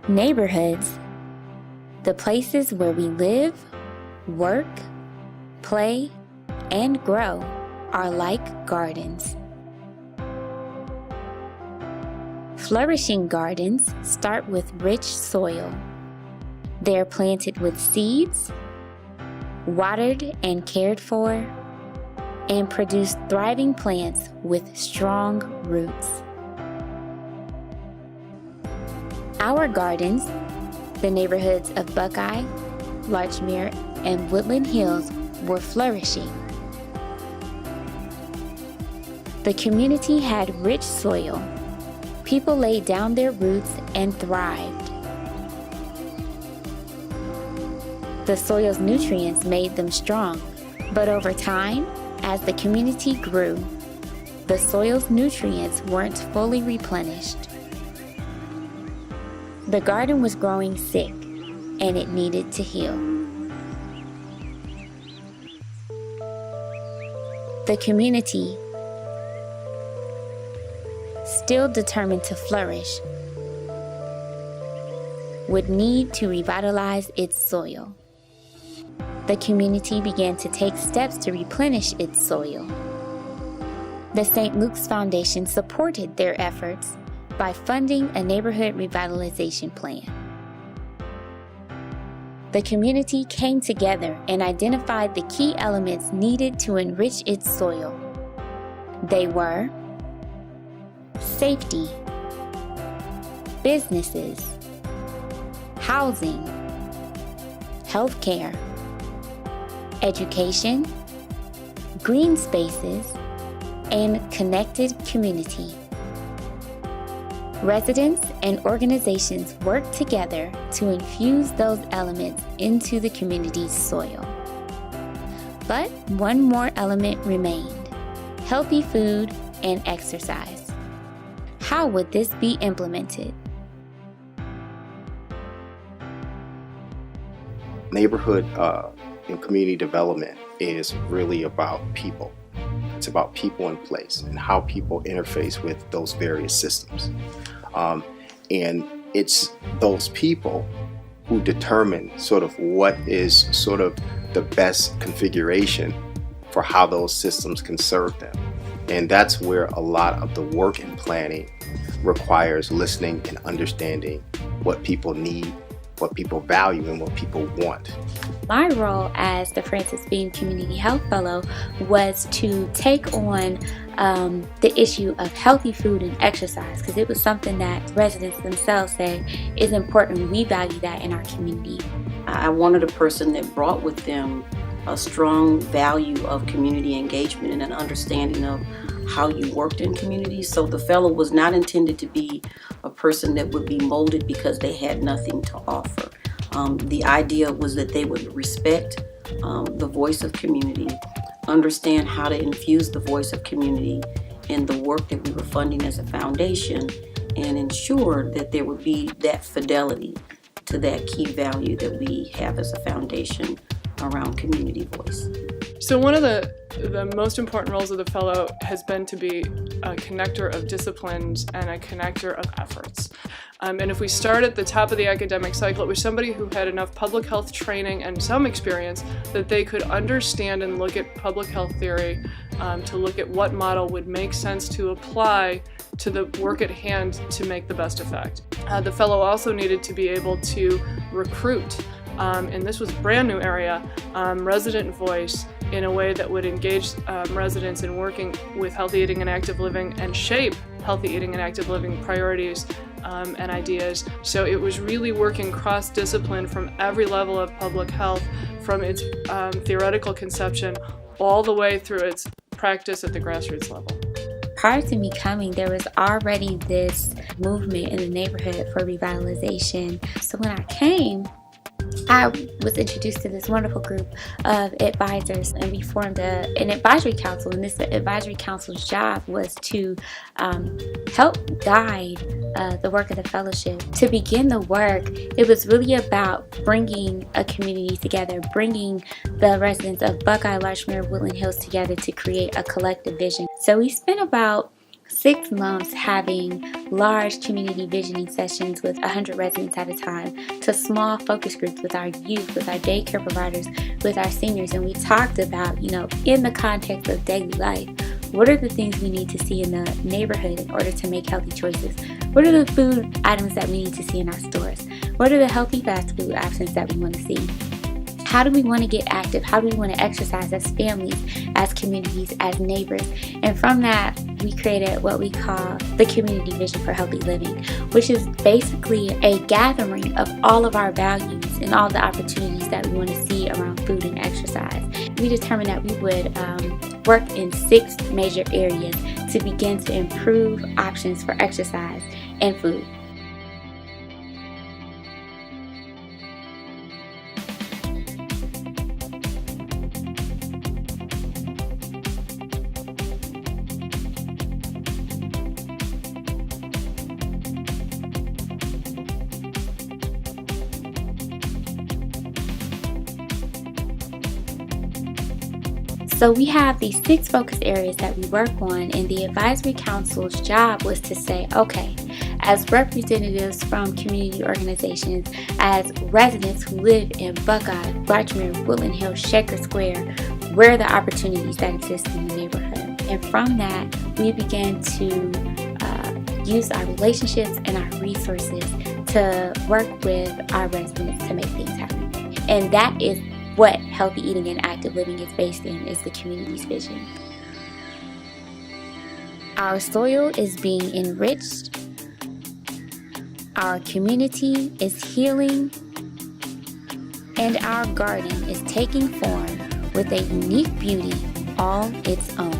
Neighborhoods, the places where we live, work, play, and grow, are like gardens. Flourishing gardens start with rich soil. They are planted with seeds, watered and cared for, and produce thriving plants with strong roots. Our gardens, the neighborhoods of Buckeye, Larchmere, and Woodland Hills, were flourishing. The community had rich soil. People laid down their roots and thrived. The soil's nutrients made them strong, but over time, as the community grew, the soil's nutrients weren't fully replenished. The garden was growing sick, and it needed to heal. The community, still determined to flourish, would need to revitalize its soil. The community began to take steps to replenish its soil. The St. Luke's Foundation supported their efforts by funding a neighborhood revitalization plan. The community came together and identified the key elements needed to enrich its soil. They were safety, businesses, housing, healthcare, education, green spaces, and connected community. Residents and organizations work together to infuse those elements into the community's soil. But one more element remained: healthy food and exercise. How would this be implemented? Neighborhood and community development is really about people. It's about people in place and how people interface with those various systems. And it's those people who determine sort of what is sort of the best configuration for how those systems can serve them. And that's where a lot of the work in planning requires listening and understanding what people need, what people value, and what people want. My role as the Francis Bean Community Health Fellow was to take on the issue of healthy food and exercise, because it was something that residents themselves said is important. We value that in our community. I wanted a person that brought with them a strong value of community engagement and an understanding of how you worked in communities. So the fellow was not intended to be a person that would be molded because they had nothing to offer. The idea was that they would respect the voice of community, understand how to infuse the voice of community in the work that we were funding as a foundation, and ensure that there would be that fidelity to that key value that we have as a foundation around community voice. So one of the most important roles of the fellow has been to be a connector of disciplines and a connector of efforts. And if we start at the top of the academic cycle, it was somebody who had enough public health training and some experience that they could understand and look at public health theory, to look at what model would make sense to apply to the work at hand to make the best effect. The fellow also needed to be able to recruit, and this was a brand new area, resident voice in a way that would engage residents in working with healthy eating and active living and shape healthy eating and active living priorities and ideas. So it was really working cross-discipline from every level of public health, from its theoretical conception all the way through its practice at the grassroots level. Prior to me coming, there was already this movement in the neighborhood for revitalization. So when I came, I was introduced to this wonderful group of advisors, and we formed an advisory council, and this advisory council's job was to help guide the work of the fellowship. To begin the work, it was really about bringing a community together, bringing the residents of Buckeye, Larchmere, Woodland Hills together to create a collective vision. So we spent about 6 months having large community visioning sessions with 100 residents at a time, to small focus groups with our youth, with our daycare providers, with our seniors. And we talked about, in the context of daily life, what are the things we need to see in the neighborhood in order to make healthy choices? What are the food items that we need to see in our stores? What are the healthy fast food options that we want to see? How do we want to get active? How do we want to exercise as families, as communities, as neighbors? And from that, we created what we call the Community Vision for Healthy Living, which is basically a gathering of all of our values and all the opportunities that we want to see around food and exercise. We determined that we would work in 6 major areas to begin to improve options for exercise and food. So we have these 6 focus areas that we work on, and the advisory council's job was to say, okay, as representatives from community organizations, as residents who live in Buckeye, Larchmere, Woodland Hills, Shaker Square, where are the opportunities that exist in the neighborhood? And from that, we began to use our relationships and our resources to work with our residents to make things happen. And that is what healthy eating and active living is based in, is the community's vision. Our soil is being enriched. Our community is healing. And our garden is taking form with a unique beauty all its own.